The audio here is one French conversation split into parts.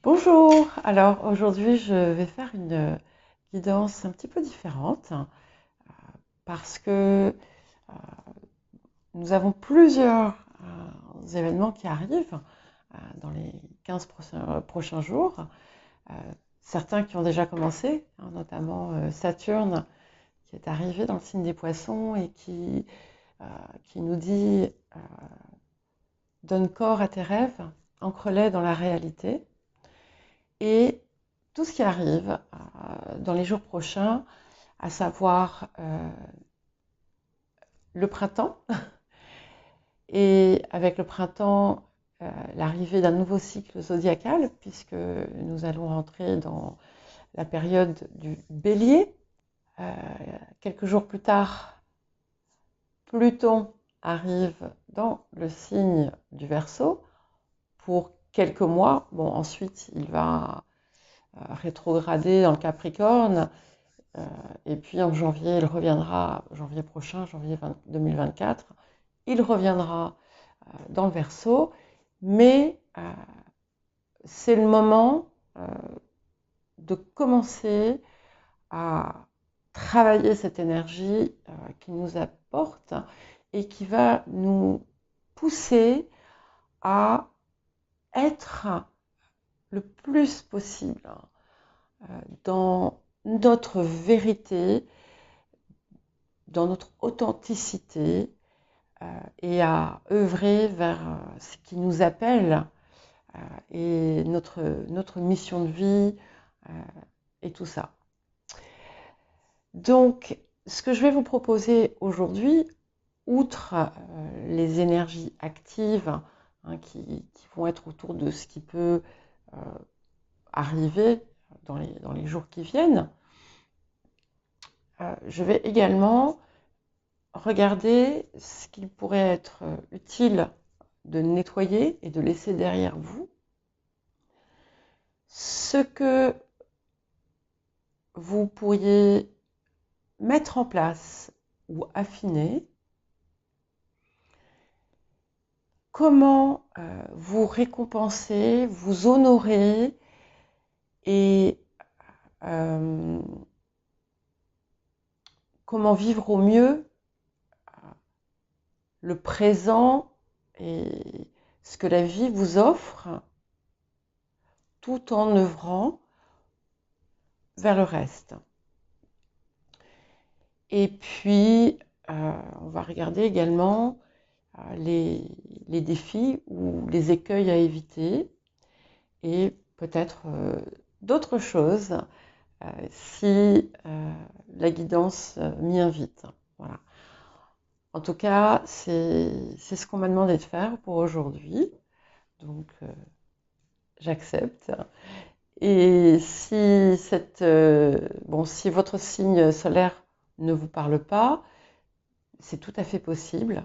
Bonjour, alors aujourd'hui je vais faire une guidance un petit peu différente parce que euh, nous avons plusieurs événements qui arrivent dans les 15 prochains jours. Euh, Certains qui ont déjà commencé, notamment Saturne qui est arrivé dans le signe des poissons et qui nous dit donne corps à tes rêves, ancre-les dans la réalité. Et tout ce qui arrive dans les jours prochains, à savoir le printemps, et avec le printemps, l'arrivée d'un nouveau cycle zodiacal, puisque nous allons rentrer dans la période du bélier. Quelques jours plus tard, Pluton arrive dans le signe du Verseau pour quelques mois. Bon, ensuite, il va rétrograder dans le Capricorne. Et puis en janvier, il reviendra, janvier prochain, janvier 2024, il reviendra dans le Verseau, mais c'est le moment de commencer à travailler cette énergie qui nous apporte et qui va nous pousser à être le plus possible dans notre vérité, dans notre authenticité et à œuvrer vers ce qui nous appelle et notre mission de vie et tout ça. Donc, ce que je vais vous proposer aujourd'hui, outre les énergies actives qui vont être autour de ce qui peut arriver dans les jours qui viennent, je vais également regarder ce qu'il pourrait être utile de nettoyer et de laisser derrière vous, ce que vous pourriez mettre en place ou affiner, comment vous récompenser, vous honorer et comment vivre au mieux le présent et ce que la vie vous offre, tout en œuvrant vers le reste. Et puis, on va regarder également les défis ou les écueils à éviter et peut-être d'autres choses si la guidance m'y invite. Voilà. En tout cas, c'est ce qu'on m'a demandé de faire pour aujourd'hui. Donc, j'accepte. Et si si votre signe solaire ne vous parle pas, c'est tout à fait possible.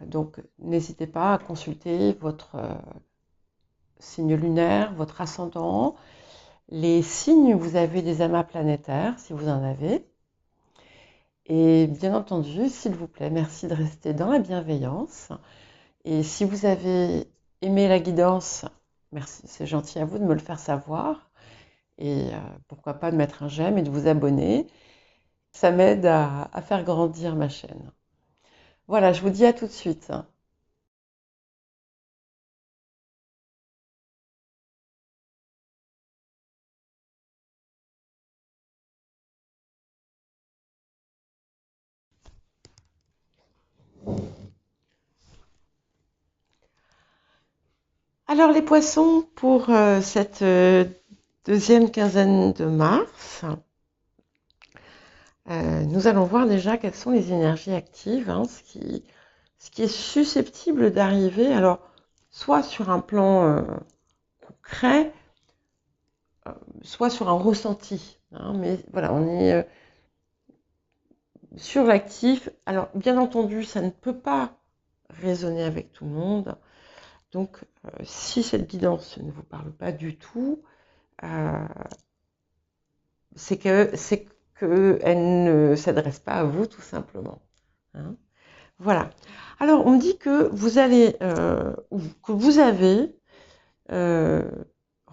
Donc, n'hésitez pas à consulter votre signe lunaire, votre ascendant, les signes où vous avez des amas planétaires, si vous en avez. Et bien entendu, s'il vous plaît, merci de rester dans la bienveillance. Et si vous avez aimé la guidance, merci, c'est gentil à vous de me le faire savoir. Et pourquoi pas de mettre un j'aime et de vous abonner. Ça m'aide à faire grandir ma chaîne. Voilà, je vous dis à tout de suite. Alors les poissons, pour cette deuxième quinzaine de mars, nous allons voir déjà quelles sont les énergies actives, ce qui est susceptible d'arriver, alors soit sur un plan concret, soit sur un ressenti. Mais voilà, on est sur l'actif. Alors bien entendu, ça ne peut pas résonner avec tout le monde. Donc si cette guidance ne vous parle pas du tout, c'est qu'elle ne s'adresse pas à vous tout simplement. Voilà. Alors on dit que vous allez, que vous avez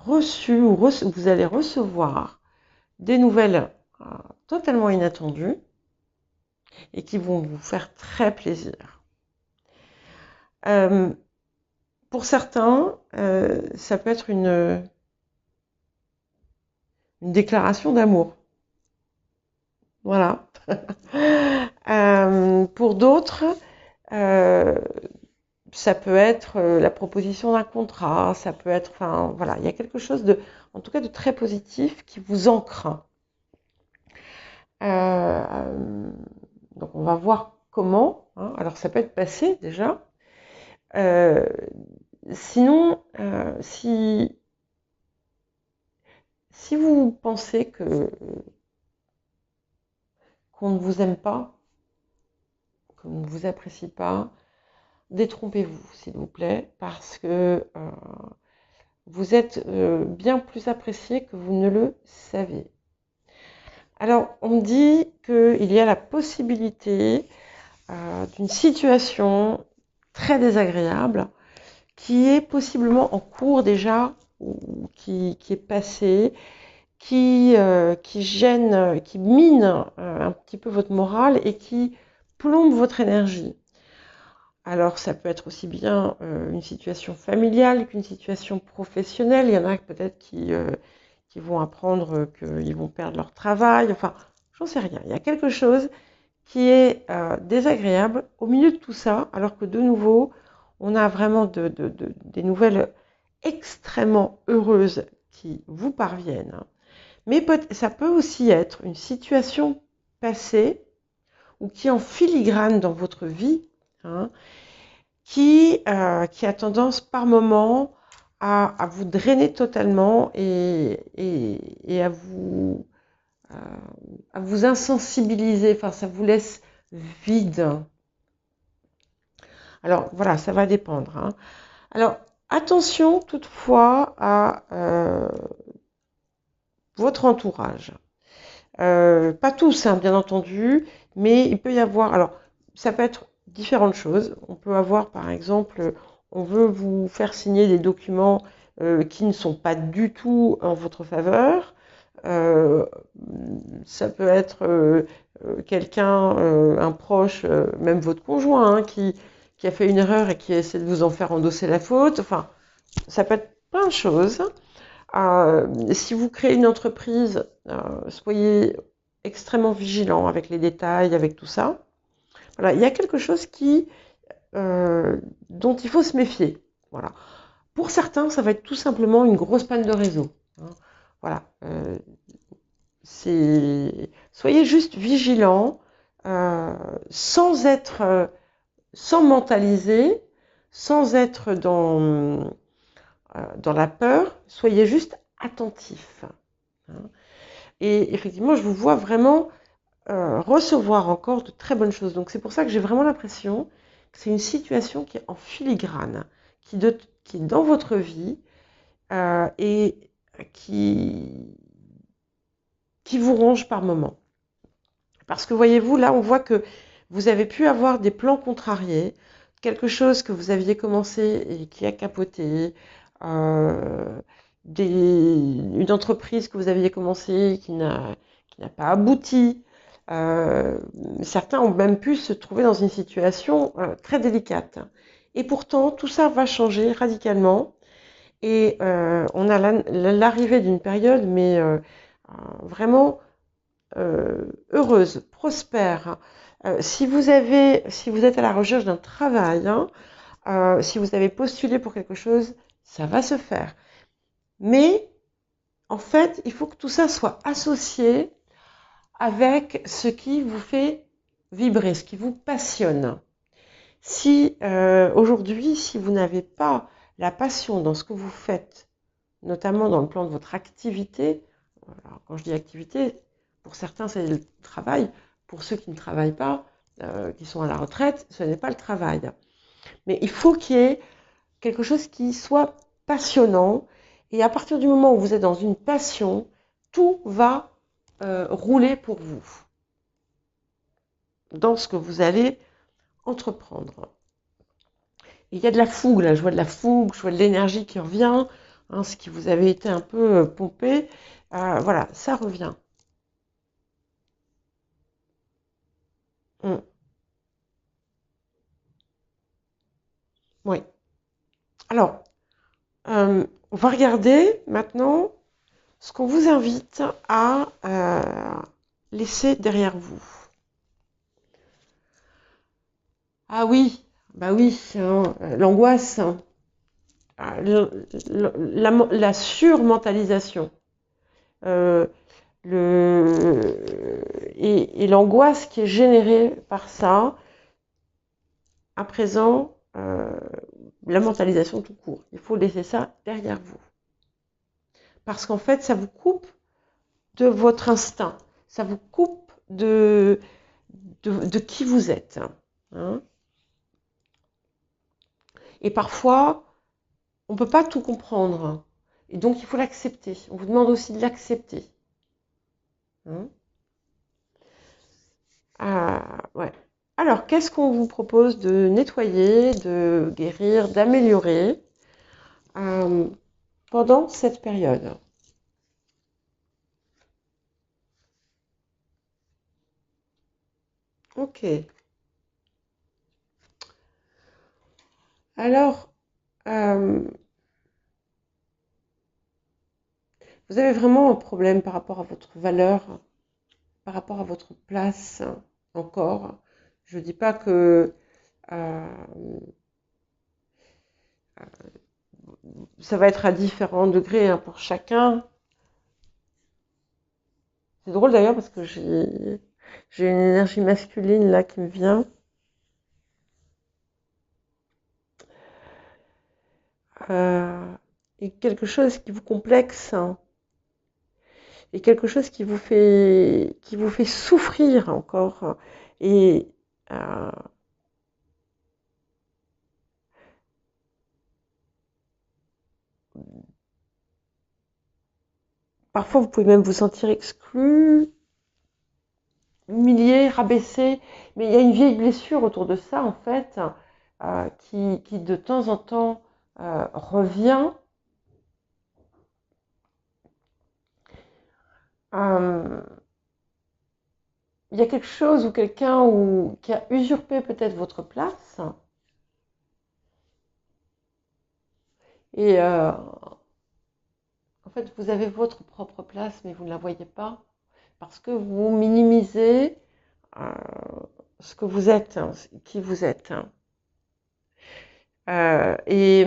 reçu ou vous allez recevoir des nouvelles totalement inattendues et qui vont vous faire très plaisir. Pour certains, ça peut être une déclaration d'amour. Voilà. Pour d'autres, ça peut être la proposition d'un contrat, ça peut être, enfin voilà, il y a quelque chose de, en tout cas de très positif qui vous ancre. Donc on va voir comment, hein. Alors ça peut être passé déjà. Sinon, si vous pensez qu'on ne vous aime pas, qu'on ne vous apprécie pas, détrompez-vous, s'il vous plaît, parce que vous êtes bien plus apprécié que vous ne le savez. Alors, on me dit qu'il y a la possibilité d'une situation très désagréable qui est possiblement en cours déjà, ou qui est passée, qui gêne, qui mine un petit peu votre morale et qui plombe votre énergie. Alors, ça peut être aussi bien une situation familiale qu'une situation professionnelle. Il y en a peut-être qui vont apprendre qu'ils vont perdre leur travail. Enfin, j'en sais rien. Il y a quelque chose qui est désagréable au milieu de tout ça, alors que de nouveau, on a vraiment des nouvelles extrêmement heureuses qui vous parviennent. Mais ça peut aussi être une situation passée ou qui est en filigrane dans votre vie, hein, qui a tendance par moment à vous drainer totalement et à vous insensibiliser, enfin ça vous laisse vide. Alors voilà, ça va dépendre, hein. Alors attention toutefois à votre entourage. Pas tous, hein, bien entendu, mais il peut y avoir, alors ça peut être différentes choses. On peut avoir par exemple, on veut vous faire signer des documents qui ne sont pas du tout en votre faveur. Ça peut être quelqu'un, un proche, même votre conjoint, hein, qui a fait une erreur et qui essaie de vous en faire endosser la faute. Enfin, ça peut être plein de choses. Si vous créez une entreprise, soyez extrêmement vigilant avec les détails, avec tout ça. Voilà, il y a quelque chose dont il faut se méfier. Voilà. Pour certains, ça va être tout simplement une grosse panne de réseau, hein. Voilà. Soyez juste vigilant, sans mentaliser, sans être dans la peur. Soyez juste attentif, hein. Et effectivement, je vous vois vraiment recevoir encore de très bonnes choses. Donc c'est pour ça que j'ai vraiment l'impression que c'est une situation qui est en filigrane, qui est dans votre vie et qui vous ronge par moments. Parce que voyez-vous, là on voit que vous avez pu avoir des plans contrariés, quelque chose que vous aviez commencé et qui a capoté, une entreprise que vous aviez commencé qui n'a pas abouti. Certains ont même pu se trouver dans une situation très délicate. Et pourtant, tout ça va changer radicalement. Et on a l'arrivée d'une période, mais vraiment heureuse, prospère. Si vous êtes à la recherche d'un travail, hein, si vous avez postulé pour quelque chose, ça va se faire. Mais en fait, il faut que tout ça soit associé avec ce qui vous fait vibrer, ce qui vous passionne. Si aujourd'hui, si vous n'avez pas la passion dans ce que vous faites, notamment dans le plan de votre activité, alors quand je dis activité, pour certains c'est le travail, pour ceux qui ne travaillent pas, qui sont à la retraite, ce n'est pas le travail. Mais il faut qu'il y ait quelque chose qui soit passionnant, et à partir du moment où vous êtes dans une passion, tout va rouler pour vous dans ce que vous allez entreprendre. Il y a de la fougue, là, je vois de la fougue, je vois de l'énergie qui revient. hein, ce qui vous avait été un peu pompé, voilà, ça revient. Mm. Oui. Alors, on va regarder maintenant ce qu'on vous invite à laisser derrière vous. Ah oui, bah oui, hein, l'angoisse, hein, la surmentalisation, euh, et l'angoisse qui est générée par ça, à présent, la mentalisation tout court. Il faut laisser ça derrière vous. Parce qu'en fait, ça vous coupe de votre instinct, ça vous coupe de qui vous êtes. Hein. Et parfois, on ne peut pas tout comprendre. Et donc, il faut l'accepter. On vous demande aussi de l'accepter. Hein. Ouais. Alors, qu'est-ce qu'on vous propose de nettoyer, de guérir, d'améliorer pendant cette période? Ok. Alors, vous avez vraiment un problème par rapport à votre valeur, par rapport à votre place encore. Je ne dis pas que euh, ça va être à différents degrés hein, pour chacun. C'est drôle d'ailleurs parce que j'ai une énergie masculine là qui me vient. Et quelque chose qui vous complexe hein, et quelque chose qui vous fait souffrir encore. Et euh, parfois vous pouvez même vous sentir exclu, humilié, rabaissé, mais il y a une vieille blessure autour de ça en fait, qui de temps en temps revient. Euh, il y a quelque chose ou quelqu'un qui a usurpé peut-être votre place et en fait vous avez votre propre place mais vous ne la voyez pas parce que vous minimisez euh, ce que vous êtes, hein, qui vous êtes. Hein. Et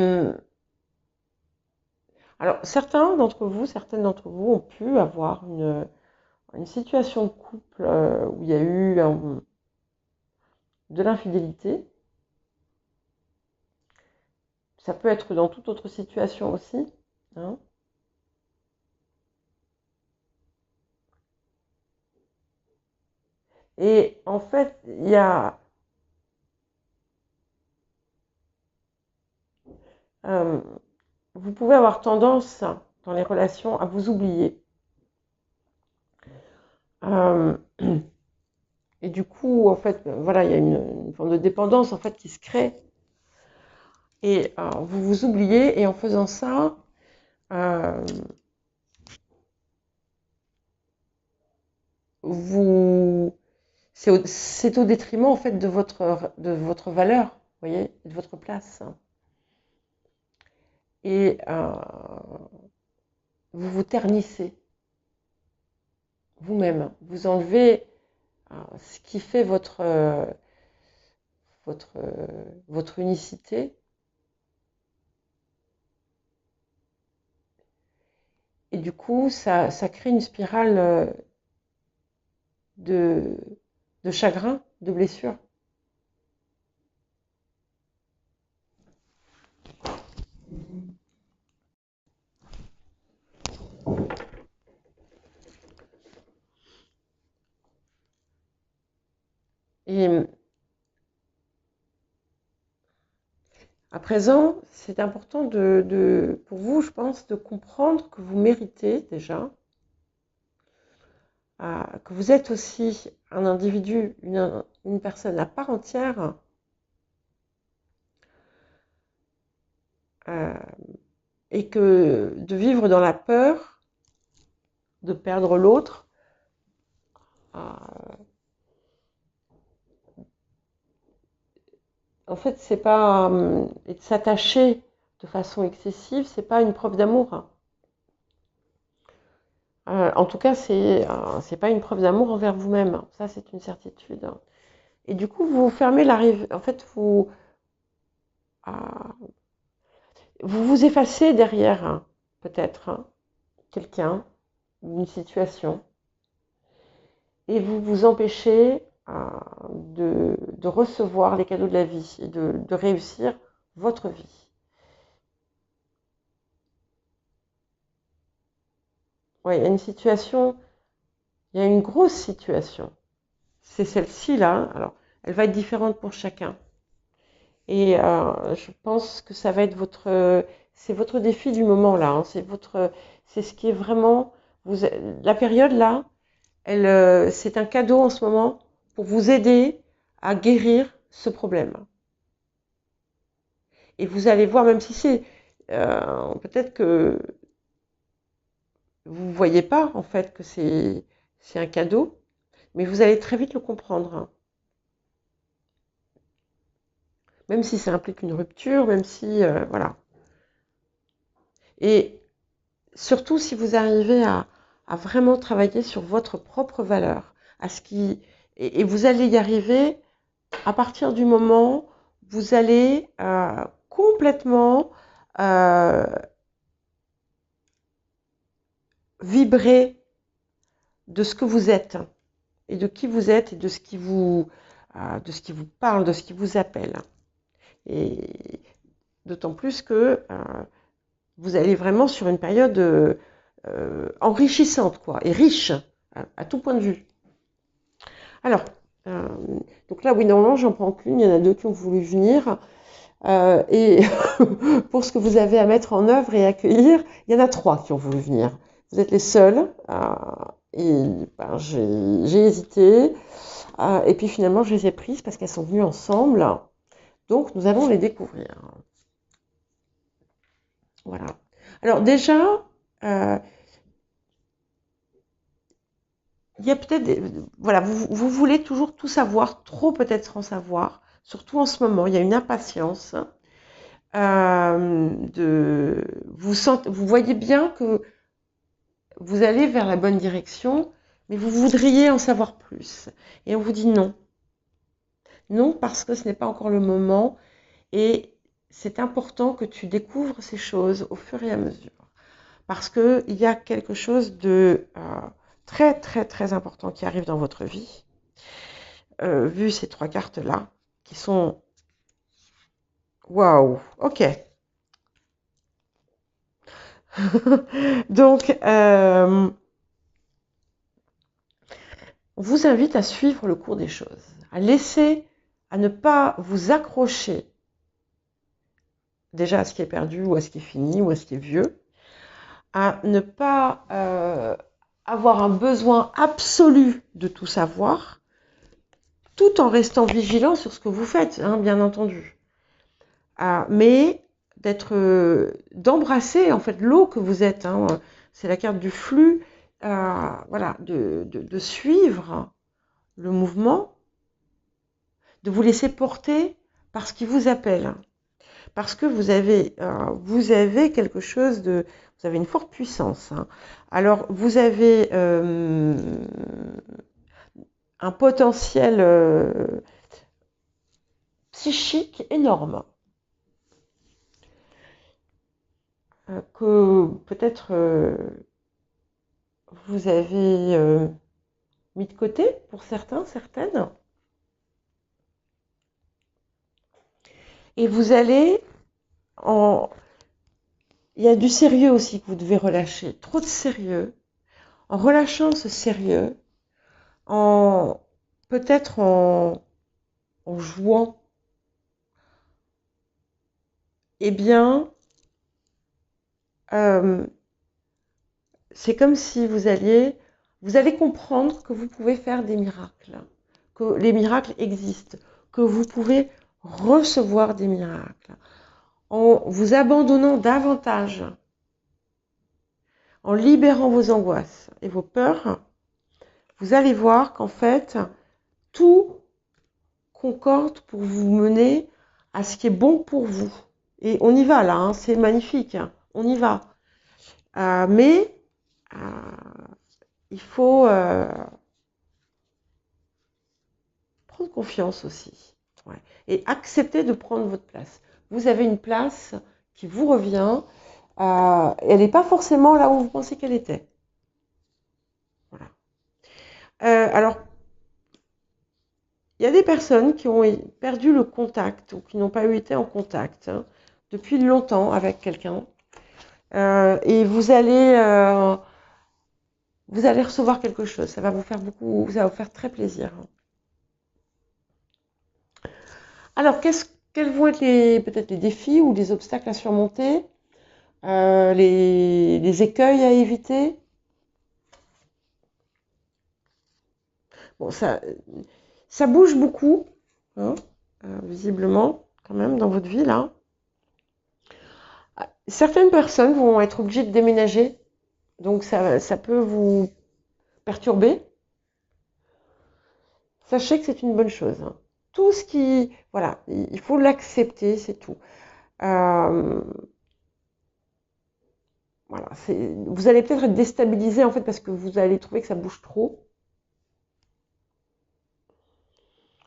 alors certaines d'entre vous ont pu avoir une situation de couple où il y a eu de l'infidélité. Ça peut être dans toute autre situation aussi. Hein. Et en fait, il y a euh, vous pouvez avoir tendance dans les relations à vous oublier. Euh, et du coup, en fait, voilà, il y a une forme de dépendance en fait qui se crée. Et vous vous oubliez, et en faisant ça, euh, vous, c'est au détriment en fait de votre valeur, vous voyez, de votre place. Et vous vous ternissez vous-même. Vous enlevez ce qui fait votre, votre unicité. Et du coup, ça crée une spirale de, de chagrin, de blessure. Et à présent, c'est important pour vous, je pense, de comprendre que vous méritez déjà, que vous êtes aussi un individu, une personne à part entière, euh, et que de vivre dans la peur de perdre l'autre, euh, en fait, c'est pas et de s'attacher de façon excessive, c'est pas une preuve d'amour, hein. En tout cas, c'est pas une preuve d'amour envers vous-même, hein. Ça, c'est une certitude, hein. Et du coup, vous fermez la rive. En fait, euh, vous vous effacez derrière, hein, peut-être, hein, quelqu'un, une situation, et vous vous empêchez de recevoir les cadeaux de la vie et de réussir votre vie. Ouais, il y a une situation, il y a une grosse situation. C'est celle-ci là. Alors, elle va être différente pour chacun. Et je pense que ça va être c'est votre défi du moment là, hein. C'est ce qui est vraiment, la période là, c'est un cadeau en ce moment pour vous aider à guérir ce problème. Et vous allez voir, même si peut-être que vous ne voyez pas en fait que c'est un cadeau, mais vous allez très vite le comprendre, hein. Même si ça implique une rupture, même si voilà. Et surtout si vous arrivez à vraiment travailler sur votre propre valeur, et vous allez y arriver à partir du moment où vous allez complètement euh, vibrer de ce que vous êtes et de qui vous êtes et de ce qui vous parle, de ce qui vous appelle. Et d'autant plus que vous allez vraiment sur une période enrichissante, quoi, et riche à tout point de vue. Alors, euh, donc là, oui, normalement, j'en prends qu'une. Il y en a deux qui ont voulu venir. Et pour ce que vous avez à mettre en œuvre et accueillir, il y en a trois qui ont voulu venir. Vous êtes les seuls. Et ben, j'ai hésité. Et puis finalement, je les ai prises parce qu'elles sont venues ensemble. Donc, nous allons les découvrir. Voilà. Alors déjà, il y a peut-être, voilà, vous voulez toujours tout savoir, trop peut-être en savoir, surtout en ce moment, il y a une impatience. Vous voyez bien que vous allez vers la bonne direction, mais vous voudriez en savoir plus. Et on vous dit non. Non, parce que ce n'est pas encore le moment. Et c'est important que tu découvres ces choses au fur et à mesure. Parce qu'il y a quelque chose de très, très, très important qui arrive dans votre vie. Vu ces trois cartes-là, qui sont... Waouh, ok. Donc, on vous invite à suivre le cours des choses, à ne pas vous accrocher déjà à ce qui est perdu ou à ce qui est fini ou à ce qui est vieux, à ne pas avoir un besoin absolu de tout savoir, tout en restant vigilant sur ce que vous faites, hein, bien entendu. Mais d'embrasser en fait l'eau que vous êtes, hein, c'est la carte du flux, voilà, de suivre le mouvement, de vous laisser porter par ce qui vous appelle. Parce que vous avez quelque chose vous avez une forte puissance, hein. Alors, vous avez un potentiel psychique énorme que peut-être vous avez mis de côté pour certains, certaines. Et vous allez il y a du sérieux aussi que vous devez relâcher, trop de sérieux. En relâchant ce sérieux, peut-être en jouant, eh bien, c'est comme si vous allez comprendre que vous pouvez faire des miracles, que les miracles existent, que vous pouvez recevoir des miracles. en vous abandonnant davantage, en libérant vos angoisses et vos peurs, vous allez voir qu'en fait, tout concorde pour vous mener à ce qui est bon pour vous. Et on y va là, hein, c'est magnifique, hein, on y va. Mais il faut prendre confiance aussi. Ouais. Et accepter de prendre votre place. Vous avez une place qui vous revient. Elle n'est pas forcément là où vous pensez qu'elle était. Voilà. Alors, il y a des personnes qui ont perdu le contact ou qui n'ont pas été en contact depuis longtemps avec quelqu'un. Et vous allez recevoir quelque chose. Ça va vous faire beaucoup, ça va vous faire très plaisir. Alors, quels vont être peut-être les défis ou les obstacles à surmonter, les écueils à éviter? Bon, ça bouge beaucoup, hein, visiblement, quand même, dans votre vie, là. Certaines personnes vont être obligées de déménager, donc ça peut vous perturber. Sachez que c'est une bonne chose. Hein. Tout ce qui... Voilà, il faut l'accepter, c'est tout. Voilà, vous allez peut-être être déstabilisé, en fait, parce que vous allez trouver que ça bouge trop.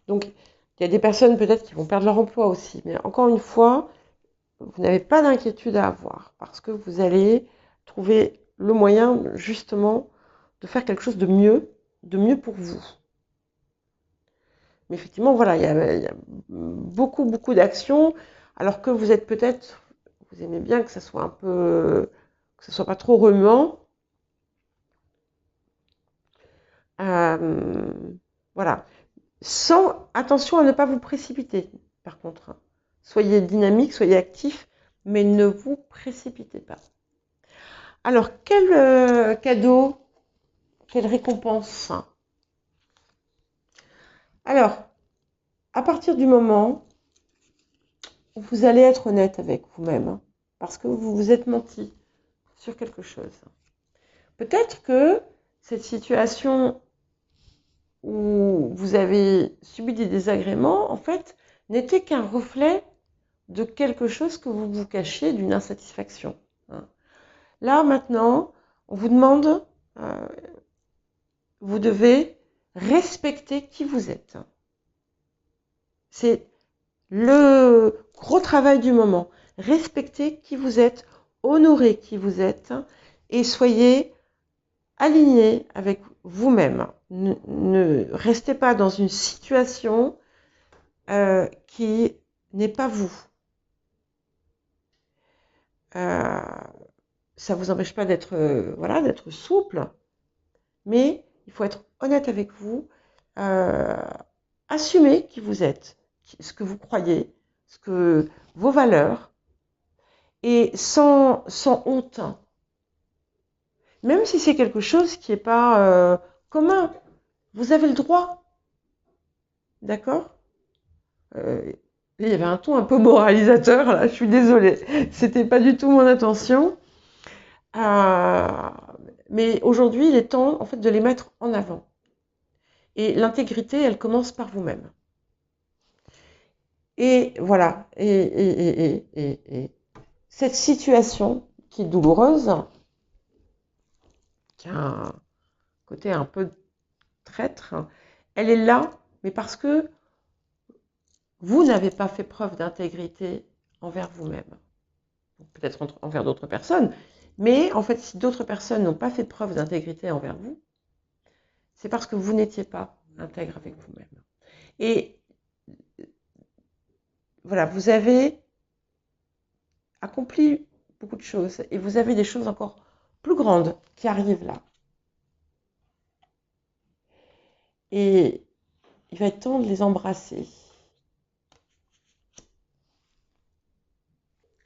Donc, il y a des personnes peut-être qui vont perdre leur emploi aussi. Mais encore une fois, vous n'avez pas d'inquiétude à avoir parce que vous allez trouver le moyen justement de faire quelque chose de mieux pour vous. Mais effectivement, voilà, il y a beaucoup, beaucoup d'actions, alors que vous êtes peut-être, vous aimez bien que ça soit un peu, que ce soit pas trop remuant. Voilà. Attention à ne pas vous précipiter, par contre. Soyez dynamique, soyez actif, mais ne vous précipitez pas. Alors, quel cadeau, quelle récompense? Alors, à partir du moment où vous allez être honnête avec vous-même, parce que vous vous êtes menti sur quelque chose. Peut-être que cette situation où vous avez subi des désagréments, en fait, n'était qu'un reflet de quelque chose que vous vous cachiez, d'une insatisfaction. Là, maintenant, on vous demande, vous devez respecter qui vous êtes. C'est le gros travail du moment. Respectez qui vous êtes, honorez qui vous êtes et soyez alignés avec vous-même. Ne restez pas dans une situation qui n'est pas vous. Ça ne vous empêche pas d'être voilà, d'être souple, mais il faut être honnête avec vous, assumer qui vous êtes, ce que vous croyez, vos valeurs, et sans honte. Même si c'est quelque chose qui n'est pas commun, vous avez le droit. D'accord il y avait un ton un peu moralisateur, là, je suis désolée. C'était pas du tout mon intention. Mais aujourd'hui, il est temps, en fait, de les mettre en avant. Et l'intégrité, elle commence par vous-même. Et voilà. Et cette situation qui est douloureuse, qui a un côté un peu traître, elle est là, mais parce que vous n'avez pas fait preuve d'intégrité envers vous-même. Peut-être envers d'autres personnes, mais en fait, si d'autres personnes n'ont pas fait preuve d'intégrité envers vous, c'est parce que vous n'étiez pas intègre avec vous-même. Et voilà, vous avez accompli beaucoup de choses et vous avez des choses encore plus grandes qui arrivent là. Et il va être temps de les embrasser.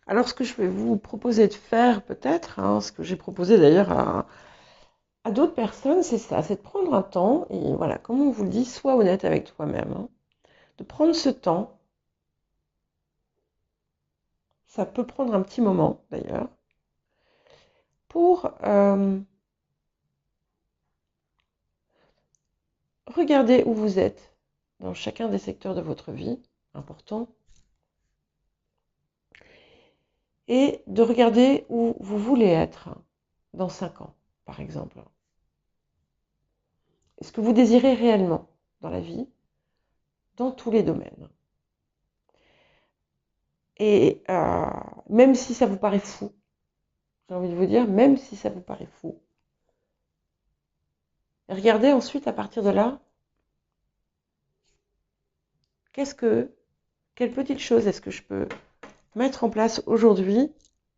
Alors, ce que je vais vous proposer de faire, peut-être, ce que j'ai proposé d'ailleurs à d'autres personnes, c'est ça, c'est de prendre un temps, et voilà, comme on vous le dit, sois honnête avec toi-même, de prendre ce temps, ça peut prendre un petit moment d'ailleurs, pour regarder où vous êtes dans chacun des secteurs de votre vie, important, et de regarder où vous voulez être dans 5 ans, par exemple. Est-ce que vous désirez réellement dans la vie, dans tous les domaines? Et même si ça vous paraît fou, j'ai envie de vous dire, même si ça vous paraît fou, regardez ensuite à partir de là, quelle petite chose est-ce que je peux mettre en place aujourd'hui,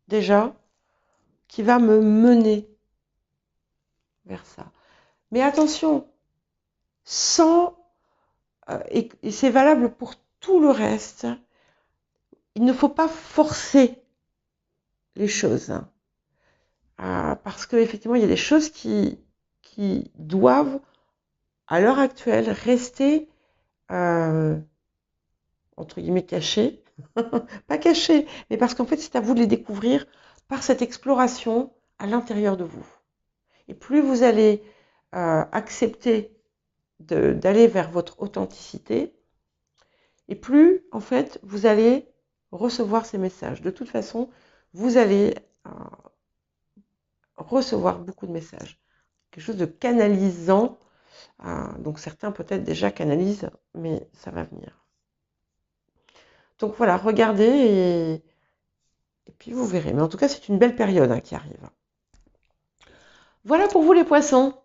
déjà, qui va me mener vers ça. Mais attention, et c'est valable pour tout le reste, il ne faut pas forcer les choses. Parce qu'effectivement, il y a des choses qui doivent, à l'heure actuelle, rester, entre guillemets, cachées. Pas cachées, mais parce qu'en fait, c'est à vous de les découvrir par cette exploration à l'intérieur de vous. Et plus vous allez accepter d'aller vers votre authenticité, et plus, en fait, vous allez recevoir ces messages. De toute façon, vous allez recevoir beaucoup de messages. Quelque chose de canalisant. Donc certains peut-être déjà canalisent, mais ça va venir. Donc voilà, regardez et puis vous verrez. Mais en tout cas, c'est une belle période qui arrive. Voilà pour vous les poissons.